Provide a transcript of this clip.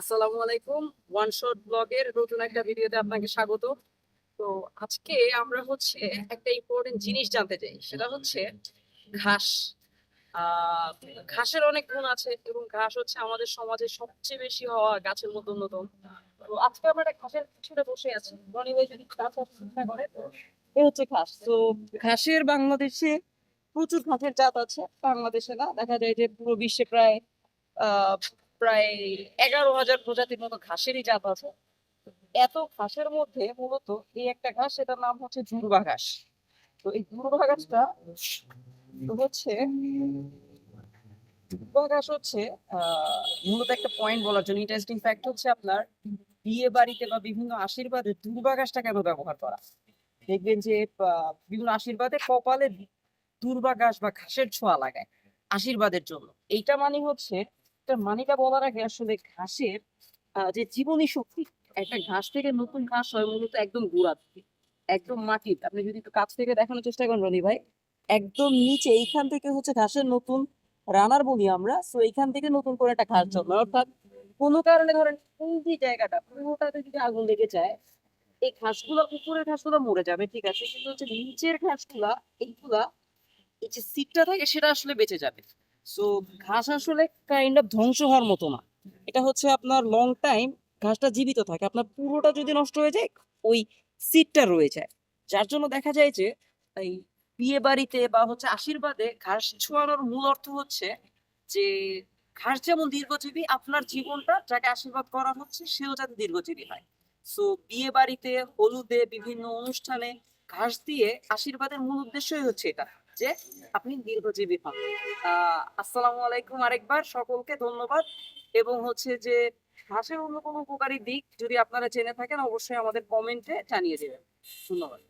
আসসালামু আলাইকুম। One shot ব্লগের নতুন একটা ভিডিওতে আপনাকে স্বাগত। তো আজকে আমরা একটা ইম্পর্টেন্ট জিনিস জানতে চাই। সেটা হচ্ছে ঘাস। আহ ঘাসের অনেক গুণ আছে এবং ঘাস হচ্ছে আমাদের সমাজে সবচেয়ে বেশি হওয়া গাছের মধ্যে অন্যতম। তো আজকে আমরা একটা ঘাসের পিছনে বসে আছি। রনি ভাই যদি ঘাস চেষ্টা করে তো এ হচ্ছে ঘাস। তো ঘাসের বাংলাদেশে প্রচুর ঘাসের জাত আছে। বাংলাদেশে না, দেখা যায় যে পুরো বিশ্বে আহ প্রায় 11,000 প্রজাতির মতো ঘাসেরই জাত আছে। এত ঘাসের মধ্যে মূলত এই একটা ঘাস, এটার নাম হচ্ছে জুরবা ঘাস। তো এই জুরবা ঘাসটা তো হচ্ছে জুরবা ঘাস হচ্ছে মূলত একটা পয়েন্ট বলার জন্য ইন্টারেস্টিং ফ্যাক্ট হচ্ছে আপনার বিয়ে বাড়িতে বা বিভিন্ন আশীর্বাদে জুরবা ঘাসটা কেন ব্যবহার করা। দেখবেন যে বিভিন্ন আশীর্বাদে কপালে দূর্বা ঘাস বা ঘাসের ছোঁয়া লাগায় আশীর্বাদের জন্য। এইটা মানে হচ্ছে, এটা মানিটা বলার আগে আসলে ঘাসের যে জীবনী শক্তি, একটা ঘাস থেকে নতুন ঘাস হয় মূলত একদম গোড়া থেকে, একদম মাটির। আপনি যদি একটু কাছ থেকে দেখানোর চেষ্টা করেন রনি ভাই, একদম নিচে এইখান থেকে হচ্ছে ঘাসের নতুন রানার বলি আমরা। তো এইখান থেকে নতুন করে একটা ঘাস জন্মায়। অর্থাৎ কোনো কারণে ধরেন এই যে জায়গাটা পুরোটাতে যদি আগুন লেগে যায়, এই ঘাসগুলো, উপরের ঘাসগুলো মরে যাবে, ঠিক আছে, কিন্তু হচ্ছে নিচের ঘাসগুলা, এইগুলা, এই যে সিটটা থাকে সেটা আসলে বেঁচে যাবে। সো ঘাস আসলে কাইন্ড অফ ধ্বংস হওয়ার মতো না। এটা হচ্ছে আপনার লং টাইম ঘাসটা জীবিত থাকে। আপনার পুরোটা যদি নষ্ট হয়ে যায়, ওই সিটটা রয়ে যায়। যার জন্য দেখা যায় যে এই বিয়ে বাড়িতে বা হচ্ছে আশীর্বাদে ঘাস ছোঁয়ানোর মূল অর্থ হচ্ছে যে ঘাস যেমন দীর্ঘজীবী, আপনার জীবনটা যাকে আশীর্বাদ করা হচ্ছে সেও যাতে দীর্ঘজীবী হয়। সো বিয়ে বাড়িতে, হলুদে, বিভিন্ন অনুষ্ঠানে ঘাস দিয়ে আশীর্বাদের মূল উদ্দেশ্যই হচ্ছে এটা, যে আপনি দীর্ঘজীবী হন। আসসালামু আলাইকুম আরেকবার সকলকে ধন্যবাদ। এবং হচ্ছে যে ঘাসের অন্য কোনো উপকারী দিক যদি আপনারা জেনে থাকেন, অবশ্যই আমাদের কমেন্টে জানিয়ে দেবেন। ধন্যবাদ।